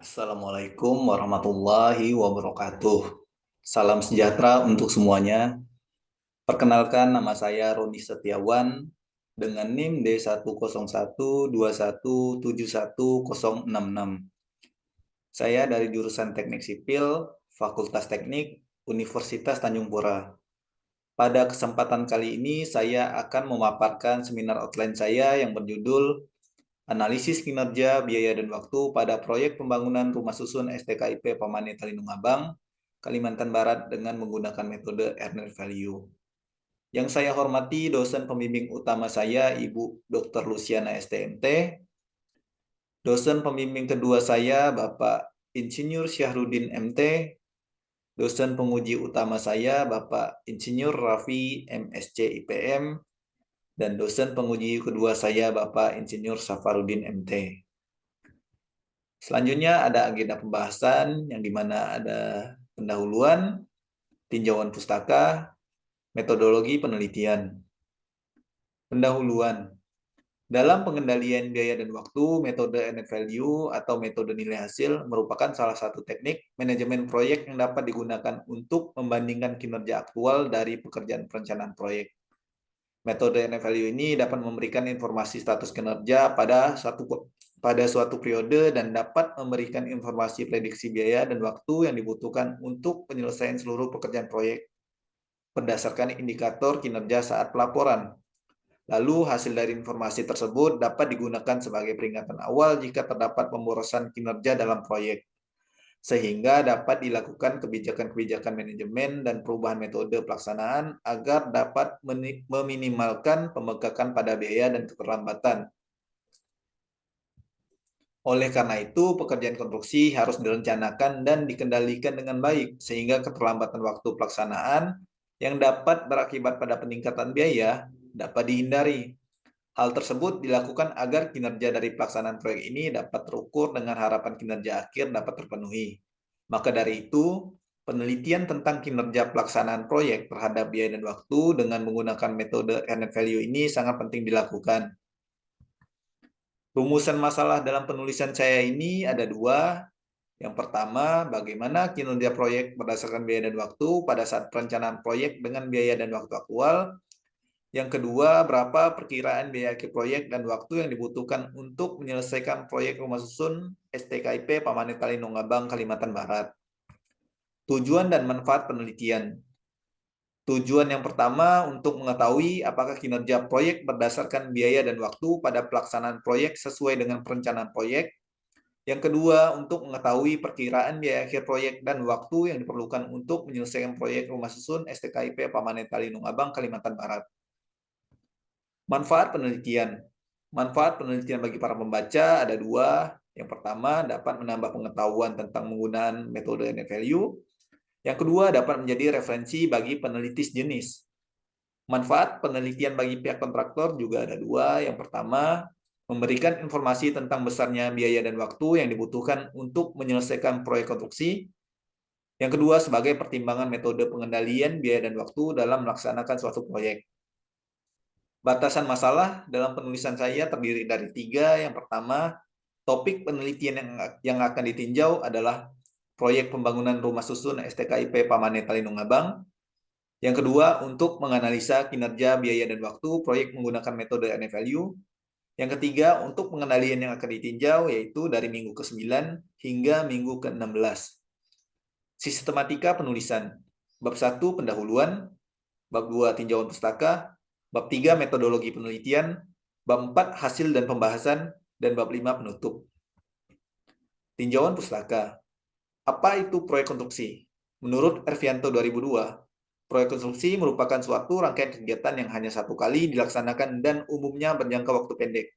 Assalamualaikum warahmatullahi wabarakatuh. Salam sejahtera untuk semuanya. Perkenalkan, nama saya Roni Setiawan dengan NIM D10121717066. Saya dari jurusan Teknik Sipil, Fakultas Teknik, Universitas Tanjung Pura. Pada kesempatan kali ini, saya akan memaparkan seminar outline saya yang berjudul Analisis kinerja, biaya, dan waktu pada proyek pembangunan rumah susun STKIP Pamane Talinung Abang, Kalimantan Barat dengan menggunakan metode Earner Value. Yang saya hormati dosen pembimbing utama saya, Ibu Dr. Luciana STMT. Dosen pembimbing kedua saya, Bapak Insinyur Syahrudin MT. Dosen penguji utama saya, Bapak Insinyur Raffi MSc IPM. Dan dosen penguji kedua saya, Bapak Insinyur Safarudin MT. Selanjutnya ada agenda pembahasan yang dimana ada pendahuluan, tinjauan pustaka, metodologi penelitian. Pendahuluan. Dalam pengendalian biaya dan waktu, metode net value atau metode nilai hasil merupakan salah satu teknik manajemen proyek yang dapat digunakan untuk membandingkan kinerja aktual dari pekerjaan perencanaan proyek. Metode net value ini dapat memberikan informasi status kinerja pada suatu periode dan dapat memberikan informasi prediksi biaya dan waktu yang dibutuhkan untuk penyelesaian seluruh pekerjaan proyek berdasarkan indikator kinerja saat pelaporan. Lalu hasil dari informasi tersebut dapat digunakan sebagai peringatan awal jika terdapat pemborosan kinerja dalam proyek, sehingga dapat dilakukan kebijakan-kebijakan manajemen dan perubahan metode pelaksanaan agar dapat meminimalkan pembengkakan pada biaya dan keterlambatan. Oleh karena itu, pekerjaan konstruksi harus direncanakan dan dikendalikan dengan baik, sehingga keterlambatan waktu pelaksanaan yang dapat berakibat pada peningkatan biaya dapat dihindari. Hal tersebut dilakukan agar kinerja dari pelaksanaan proyek ini dapat terukur dengan harapan kinerja akhir dapat terpenuhi. Maka dari itu, penelitian tentang kinerja pelaksanaan proyek terhadap biaya dan waktu dengan menggunakan metode Earned Value ini sangat penting dilakukan. Rumusan masalah dalam penulisan saya ini ada dua. Yang pertama, bagaimana kinerja proyek berdasarkan biaya dan waktu pada saat perencanaan proyek dengan biaya dan waktu aktual. Yang kedua, berapa perkiraan biaya akhir proyek dan waktu yang dibutuhkan untuk menyelesaikan proyek rumah susun STKIP Pamane Talinung Abang, Kalimantan Barat. Tujuan dan manfaat penelitian. Tujuan yang pertama untuk mengetahui apakah kinerja proyek berdasarkan biaya dan waktu pada pelaksanaan proyek sesuai dengan perencanaan proyek. Yang kedua, untuk mengetahui perkiraan biaya akhir proyek dan waktu yang diperlukan untuk menyelesaikan proyek rumah susun STKIP Pamane Talinung Abang, Kalimantan Barat. Manfaat penelitian. Manfaat penelitian bagi para pembaca ada dua. Yang pertama, dapat menambah pengetahuan tentang penggunaan metode net value. Yang kedua, dapat menjadi referensi bagi peneliti sejenis. Manfaat penelitian bagi pihak kontraktor juga ada dua. Yang pertama, memberikan informasi tentang besarnya biaya dan waktu yang dibutuhkan untuk menyelesaikan proyek konstruksi. Yang kedua, sebagai pertimbangan metode pengendalian biaya dan waktu dalam melaksanakan suatu proyek. Batasan masalah dalam penulisan saya terdiri dari tiga. Yang pertama, topik penelitian yang akan ditinjau adalah proyek pembangunan rumah susun STKIP Pamane Talinung Abang. Yang kedua, untuk menganalisa kinerja biaya dan waktu proyek menggunakan metode Earned Value. Yang ketiga, untuk pengendalian yang akan ditinjau yaitu dari minggu ke-9 hingga minggu ke-16. Sistematika penulisan. Bab 1 pendahuluan, bab 2 tinjauan pustaka, bab 3 metodologi penelitian, bab 4 hasil dan pembahasan, dan bab 5 penutup. Tinjauan pustaka. Apa itu proyek konstruksi? Menurut Ervianto 2002, proyek konstruksi merupakan suatu rangkaian kegiatan yang hanya satu kali dilaksanakan dan umumnya berjangka waktu pendek.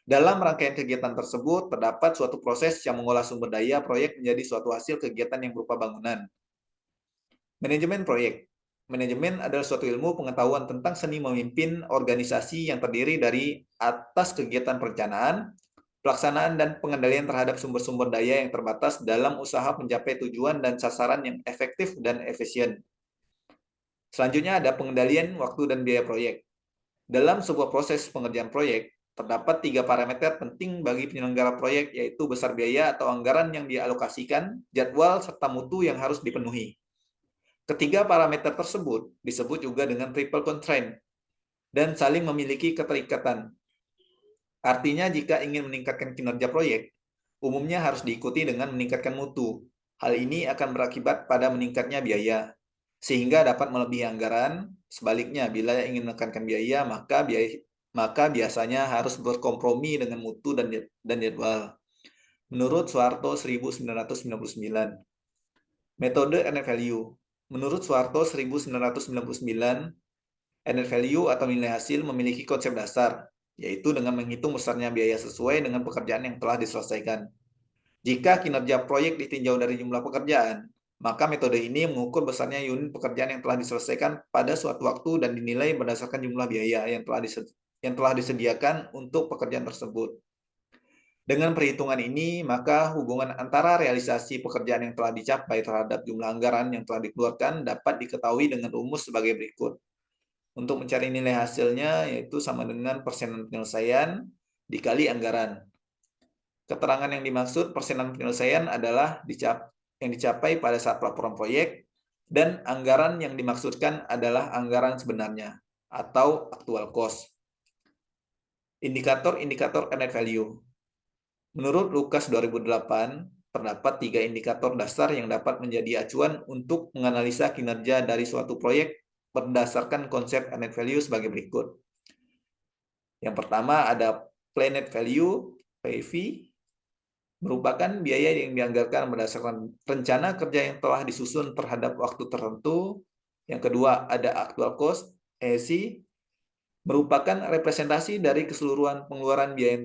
Dalam rangkaian kegiatan tersebut, terdapat suatu proses yang mengolah sumber daya proyek menjadi suatu hasil kegiatan yang berupa bangunan. Manajemen proyek. Manajemen adalah suatu ilmu pengetahuan tentang seni memimpin organisasi yang terdiri dari atas kegiatan perencanaan, pelaksanaan, dan pengendalian terhadap sumber-sumber daya yang terbatas dalam usaha mencapai tujuan dan sasaran yang efektif dan efisien. Selanjutnya ada pengendalian waktu dan biaya proyek. Dalam sebuah proses pengerjaan proyek, Terdapat 3 parameter penting bagi penyelenggara proyek, yaitu besar biaya atau anggaran yang dialokasikan, jadwal, serta mutu yang harus dipenuhi. Ketiga parameter tersebut disebut juga dengan triple constraint dan saling memiliki keterikatan. Artinya jika ingin meningkatkan kinerja proyek, umumnya harus diikuti dengan meningkatkan mutu. Hal ini akan berakibat pada meningkatnya biaya, sehingga dapat melebihi anggaran. Sebaliknya, bila ingin menekankan biaya, maka biasanya harus berkompromi dengan mutu dan jadwal. Menurut Soeharto 1999. Metode Net Value. Menurut Soeharto 1999, Net Value atau nilai hasil memiliki konsep dasar, yaitu dengan menghitung besarnya biaya sesuai dengan pekerjaan yang telah diselesaikan. Jika kinerja proyek ditinjau dari jumlah pekerjaan, maka metode ini mengukur besarnya unit pekerjaan yang telah diselesaikan pada suatu waktu dan dinilai berdasarkan jumlah biaya yang telah disediakan untuk pekerjaan tersebut. Dengan perhitungan ini, maka hubungan antara realisasi pekerjaan yang telah dicapai terhadap jumlah anggaran yang telah dikeluarkan dapat diketahui dengan rumus sebagai berikut. Untuk mencari nilai hasilnya, yaitu sama dengan persenan penyelesaian dikali anggaran. Keterangan yang dimaksud persenan penyelesaian adalah yang dicapai pada saat pelaporan proyek, dan anggaran yang dimaksudkan adalah anggaran sebenarnya atau actual cost. Indikator-indikator net value. Menurut Lukas 2008, terdapat 3 indikator dasar yang dapat menjadi acuan untuk menganalisa kinerja dari suatu proyek berdasarkan konsep net value sebagai berikut. Yang pertama ada planet value, PV, merupakan biaya yang dianggarkan berdasarkan rencana kerja yang telah disusun terhadap waktu tertentu. Yang kedua ada actual cost, EC, merupakan representasi dari keseluruhan pengeluaran biaya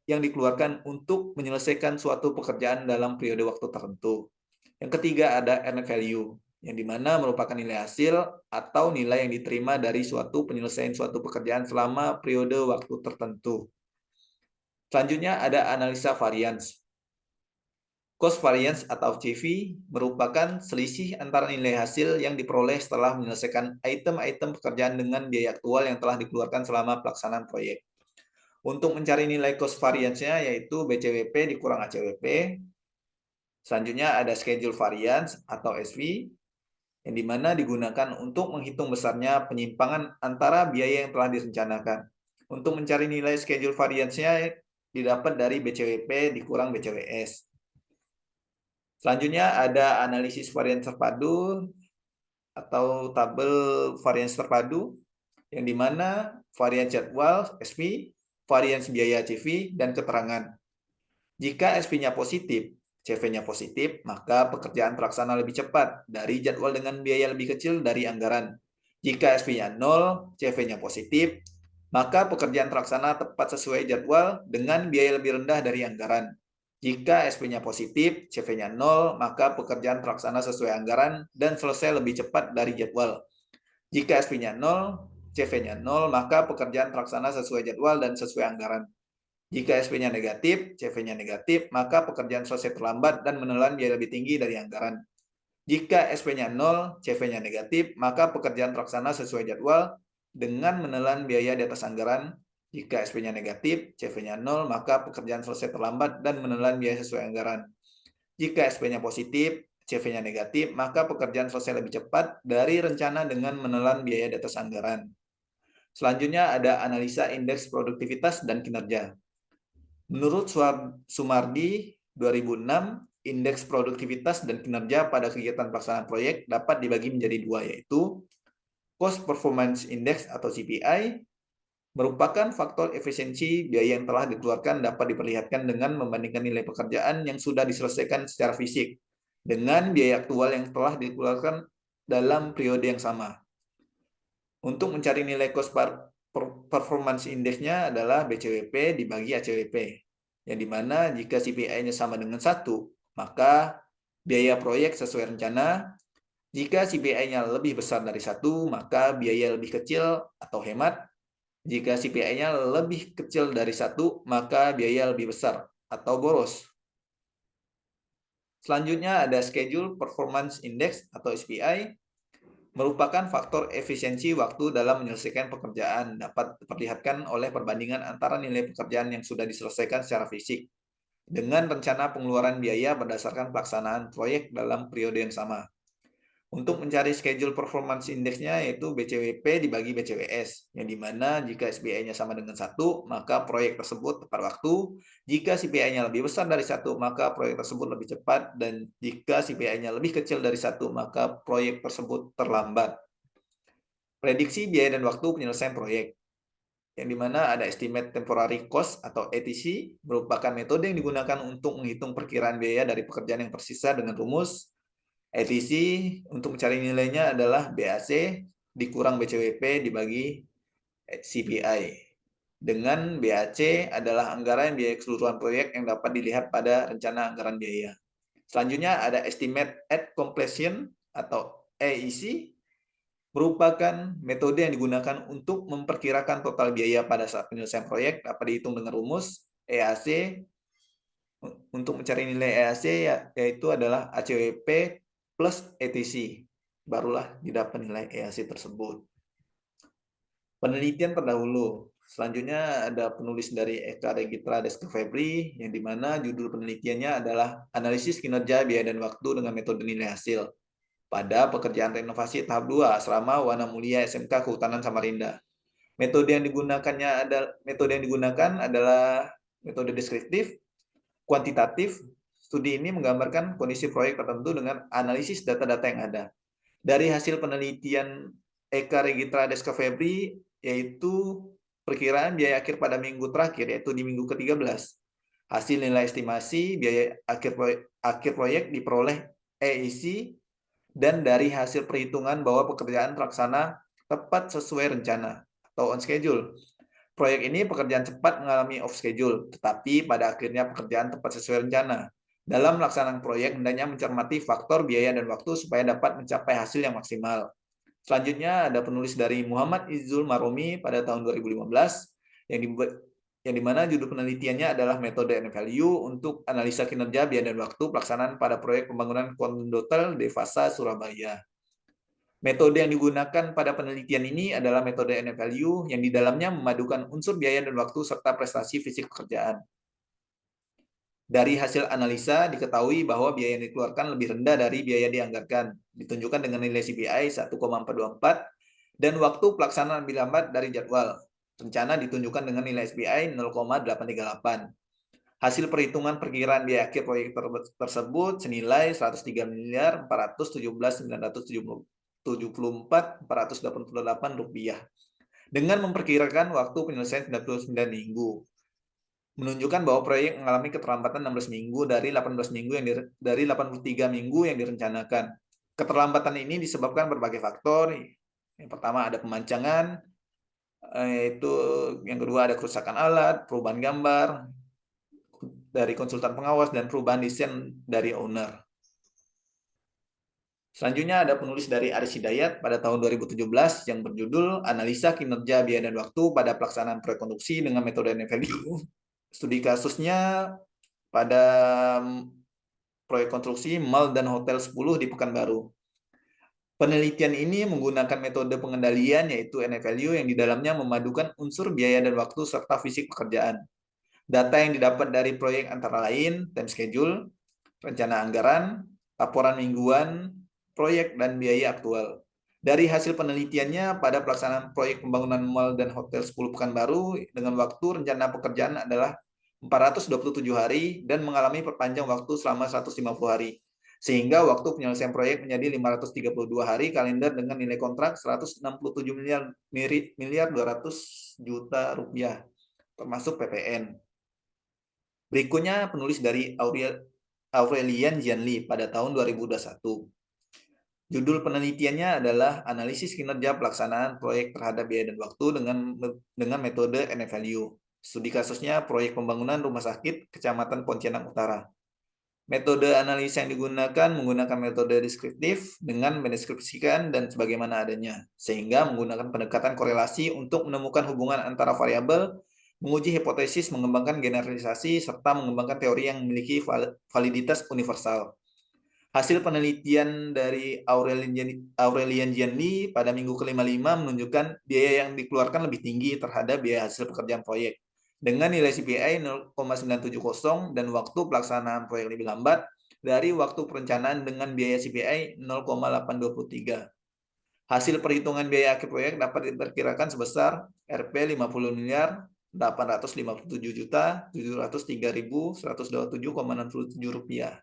yang dikeluarkan untuk menyelesaikan suatu pekerjaan dalam periode waktu tertentu. Yang ketiga ada earned value, yang dimana merupakan nilai hasil atau nilai yang diterima dari suatu penyelesaian suatu pekerjaan selama periode waktu tertentu. Selanjutnya ada analisa variance. Cost variance atau CV merupakan selisih antara nilai hasil yang diperoleh setelah menyelesaikan item-item pekerjaan dengan biaya aktual yang telah dikeluarkan selama pelaksanaan proyek. Untuk mencari nilai cost variance-nya yaitu BCWP dikurang ACWP. Selanjutnya ada schedule variance atau SV, yang dimana digunakan untuk menghitung besarnya penyimpangan antara biaya yang telah direncanakan. Untuk mencari nilai schedule variance-nya didapat dari BCWP dikurang BCWS. Selanjutnya ada analisis varians terpadu atau tabel varians terpadu, yang dimana varians jadwal SP, varians biaya CV, dan keterangan. Jika SP-nya positif, CV-nya positif, maka pekerjaan terlaksana lebih cepat dari jadwal dengan biaya lebih kecil dari anggaran. Jika SP-nya 0, CV-nya positif, maka pekerjaan terlaksana tepat sesuai jadwal dengan biaya lebih rendah dari anggaran. Jika SP-nya positif, CV-nya 0, maka pekerjaan terlaksana sesuai anggaran dan selesai lebih cepat dari jadwal. Jika SP-nya 0, CV-nya 0, maka pekerjaan terlaksana sesuai jadwal dan sesuai anggaran. Jika SP-nya negatif, CV-nya negatif, maka pekerjaan selesai terlambat dan menelan biaya lebih tinggi dari anggaran. Jika SP-nya 0, CV-nya negatif, maka pekerjaan terlaksana sesuai jadwal dengan menelan biaya di atas anggaran. Jika SP-nya negatif, CV-nya 0, maka pekerjaan selesai terlambat dan menelan biaya sesuai anggaran. Jika SP-nya positif, CV-nya negatif, maka pekerjaan selesai lebih cepat dari rencana dengan menelan biaya di atas anggaran. Selanjutnya ada analisa indeks produktivitas dan kinerja. Menurut Sumardi 2006, indeks produktivitas dan kinerja pada kegiatan pelaksanaan proyek dapat dibagi menjadi dua, yaitu Cost Performance Index atau CPI, merupakan faktor efisiensi biaya yang telah dikeluarkan dapat diperlihatkan dengan membandingkan nilai pekerjaan yang sudah diselesaikan secara fisik dengan biaya aktual yang telah dikeluarkan dalam periode yang sama. Untuk mencari nilai cost performance index-nya adalah BCWP dibagi ACWP, yang dimana jika CPI-nya sama dengan 1, maka biaya proyek sesuai rencana. Jika CPI-nya lebih besar dari 1, maka biaya lebih kecil atau hemat. Jika CPI-nya lebih kecil dari 1, maka biaya lebih besar atau boros. Selanjutnya ada Schedule Performance Index atau SPI. merupakan faktor efisiensi waktu dalam menyelesaikan pekerjaan, dapat diperlihatkan oleh perbandingan antara nilai pekerjaan yang sudah diselesaikan secara fisik dengan rencana pengeluaran biaya berdasarkan pelaksanaan proyek dalam periode yang sama. Untuk mencari schedule performance index-nya yaitu BCWP dibagi BCWS, yang dimana jika SBI-nya sama dengan 1, maka proyek tersebut tepat waktu. Jika CPI-nya lebih besar dari 1, maka proyek tersebut lebih cepat. Dan jika CPI-nya lebih kecil dari 1, maka proyek tersebut terlambat. Prediksi biaya dan waktu penyelesaian proyek, yang dimana ada estimate temporary cost atau ETC, merupakan metode yang digunakan untuk menghitung perkiraan biaya dari pekerjaan yang tersisa dengan rumus ETC untuk mencari nilainya adalah BAC dikurang BCWP dibagi CPI. Dengan BAC adalah anggaran biaya keseluruhan proyek yang dapat dilihat pada rencana anggaran biaya. Selanjutnya ada estimate at completion atau EIC, merupakan metode yang digunakan untuk memperkirakan total biaya pada saat penyelesaian proyek, dapat dihitung dengan rumus EAC. Untuk mencari nilai EAC yaitu adalah ACWP plus ETC, barulah didapat nilai EAC tersebut. Penelitian terdahulu. Selanjutnya ada penulis dari Eka Regitra Deska Febri, yang dimana judul penelitiannya adalah Analisis Kinerja Biaya dan Waktu dengan Metode Nilai Hasil pada pekerjaan renovasi tahap 2 Asrama Wana Mulia SMK Kehutanan Samarinda. Metode yang digunakan adalah metode deskriptif, kuantitatif. Studi ini menggambarkan kondisi proyek tertentu dengan analisis data-data yang ada. Dari hasil penelitian Eka Regitra Deska Febri, yaitu perkiraan biaya akhir pada minggu terakhir, yaitu di minggu ke-13. Hasil nilai estimasi biaya akhir proyek diperoleh EIC, dan dari hasil perhitungan bahwa pekerjaan terlaksana tepat sesuai rencana atau on schedule. Proyek ini pekerjaan cepat mengalami off schedule, tetapi pada akhirnya pekerjaan tepat sesuai rencana. Dalam melaksanakan proyek, hendaknya mencermati faktor biaya dan waktu supaya dapat mencapai hasil yang maksimal. Selanjutnya ada penulis dari Muhammad Izzul Maromi pada tahun 2015, yang dimana judul penelitiannya adalah metode N-value untuk analisa kinerja biaya dan waktu pelaksanaan pada proyek pembangunan Kondotel Devasa Surabaya. Metode yang digunakan pada penelitian ini adalah metode N-value yang di dalamnya memadukan unsur biaya dan waktu serta prestasi fisik pekerjaan. Dari hasil analisa diketahui bahwa biaya yang dikeluarkan lebih rendah dari biaya dianggarkan, ditunjukkan dengan nilai CPI 1,424 dan waktu pelaksanaan lebih lambat dari jadwal. Rencana ditunjukkan dengan nilai SPI 0,838. Hasil perhitungan perkiraan biaya akhir proyek tersebut senilai 103.417.974.488 rupiah dengan memperkirakan waktu penyelesaian 99 minggu. Menunjukkan bahwa proyek mengalami keterlambatan 16 minggu dari 18 minggu dari 83 minggu yang direncanakan. Keterlambatan ini disebabkan berbagai faktor. Yang pertama ada pemancangan, yaitu yang kedua ada kerusakan alat, perubahan gambar dari konsultan pengawas, dan perubahan desain dari owner. Selanjutnya ada penulis dari Aris Hidayat pada tahun 2017 yang berjudul Analisa Kinerja Biaya dan Waktu pada Pelaksanaan Proyek Konstruksi dengan Metode N-value. Studi kasusnya pada proyek konstruksi mall dan hotel 10 di Pekanbaru. Penelitian ini menggunakan metode pengendalian yaitu N-value yang di dalamnya memadukan unsur biaya dan waktu serta fisik pekerjaan. Data yang didapat dari proyek antara lain time schedule, rencana anggaran, laporan mingguan, proyek, dan biaya aktual. Dari hasil penelitiannya pada pelaksanaan proyek pembangunan mall dan hotel 10 Pekanbaru dengan waktu rencana pekerjaan adalah 427 hari dan mengalami perpanjang waktu selama 150 hari. Sehingga waktu penyelesaian proyek menjadi 532 hari kalender dengan nilai kontrak 167 miliar 200 juta rupiah termasuk PPN. Berikutnya penulis dari Aurelian Jianli pada tahun 2021. Judul penelitiannya adalah Analisis Kinerja Pelaksanaan Proyek Terhadap Biaya dan Waktu dengan metode N-value. Studi kasusnya proyek pembangunan rumah sakit Kecamatan Pontianak Utara. Metode analisa yang digunakan menggunakan metode deskriptif dengan mendeskripsikan dan sebagaimana adanya, sehingga menggunakan pendekatan korelasi untuk menemukan hubungan antara variabel, menguji hipotesis, mengembangkan generalisasi, serta mengembangkan teori yang memiliki validitas universal. Hasil penelitian dari Aurelian Gianni pada minggu ke-55 menunjukkan biaya yang dikeluarkan lebih tinggi terhadap biaya hasil pekerjaan proyek. Dengan nilai CPI 0,970 dan waktu pelaksanaan proyek lebih lambat dari waktu perencanaan dengan biaya CPI 0,823. Hasil perhitungan biaya akhir proyek dapat diperkirakan sebesar Rp 50 miliar 857 juta 703.127,67 rupiah,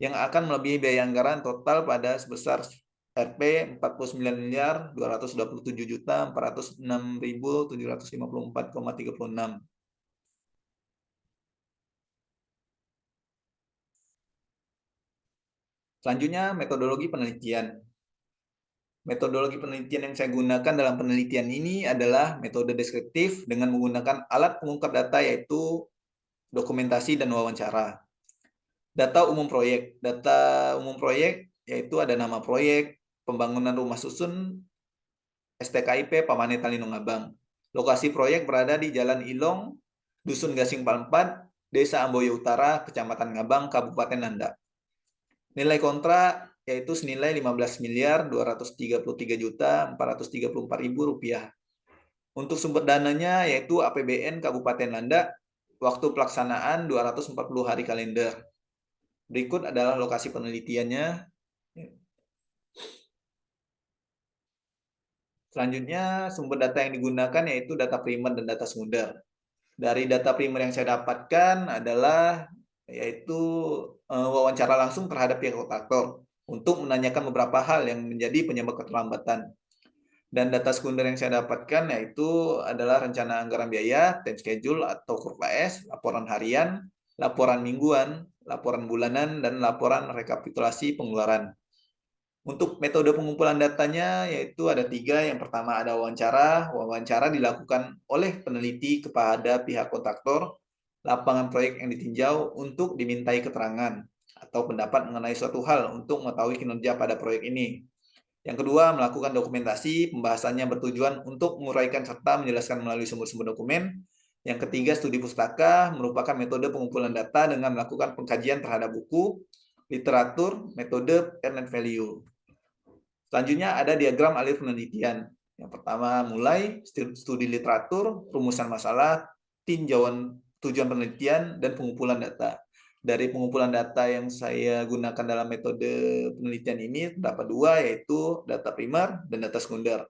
yang akan melebihi biaya anggaran total pada sebesar Rp 49 miliar 227 juta 406.754,36. Selanjutnya, metodologi penelitian. Metodologi penelitian yang saya gunakan dalam penelitian ini adalah metode deskriptif dengan menggunakan alat pengungkap data yaitu dokumentasi dan wawancara. Data umum proyek. Data umum proyek yaitu ada nama proyek, pembangunan rumah susun, STKIP Pamane Talinung Abang. Lokasi proyek berada di Jalan Ilong, Dusun Gasing 44, Desa Amboyo Utara, Kecamatan Ngabang, Kabupaten Nanda. Nilai kontrak yaitu senilai 15 miliar 233 juta 434 ribu rupiah. Untuk sumber dananya yaitu APBN Kabupaten Nanda, waktu pelaksanaan 240 hari kalender. Berikut adalah lokasi penelitiannya. Selanjutnya, sumber data yang digunakan yaitu data primer dan data sekunder. Dari data primer yang saya dapatkan adalah yaitu wawancara langsung terhadap pihak kontraktor untuk menanyakan beberapa hal yang menjadi penyebab keterlambatan. Dan data sekunder yang saya dapatkan yaitu adalah rencana anggaran biaya, time schedule atau kurva S, laporan harian, laporan mingguan, laporan bulanan, dan laporan rekapitulasi pengeluaran. Untuk metode pengumpulan datanya yaitu ada 3. Yang pertama ada wawancara. Wawancara dilakukan oleh peneliti kepada pihak kontraktor lapangan proyek yang ditinjau untuk dimintai keterangan atau pendapat mengenai suatu hal untuk mengetahui kinerja pada proyek ini. Yang kedua, melakukan dokumentasi. Pembahasannya bertujuan untuk menguraikan serta menjelaskan melalui sumber-sumber dokumen. Yang ketiga, studi pustaka merupakan metode pengumpulan data dengan melakukan pengkajian terhadap buku, literatur, metode, and value. Selanjutnya ada diagram alir penelitian. Yang pertama mulai studi literatur, rumusan masalah, tinjauan tujuan penelitian, dan pengumpulan data. Dari pengumpulan data yang saya gunakan dalam metode penelitian ini terdapat 2, yaitu data primer dan data sekunder.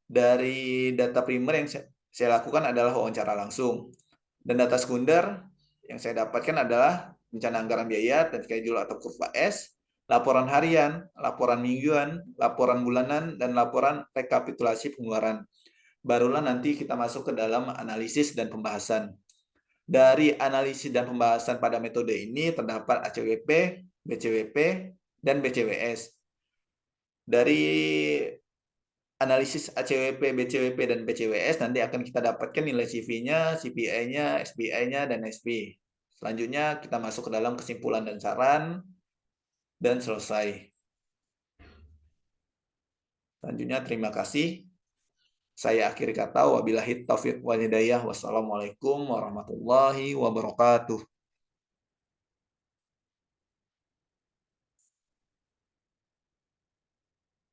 Dari data primer yang saya lakukan adalah wawancara langsung. Dan data sekunder yang saya dapatkan adalah rencana anggaran biaya, time schedule atau kurva S, laporan harian, laporan mingguan, laporan bulanan, dan laporan rekapitulasi pengeluaran. Barulah nanti kita masuk ke dalam analisis dan pembahasan. Dari analisis dan pembahasan pada metode ini terdapat ACWP, BCWP, dan BCWS. Dari analisis ACWP, BCWP, dan BCWS nanti akan kita dapatkan nilai CV-nya, CPI-nya, SPI-nya, dan SP. Selanjutnya kita masuk ke dalam kesimpulan dan saran, dan selesai. Selanjutnya terima kasih. Saya akhiri kata, wabillahi taufiq wal hidayah. Wassalamualaikum warahmatullahi wabarakatuh.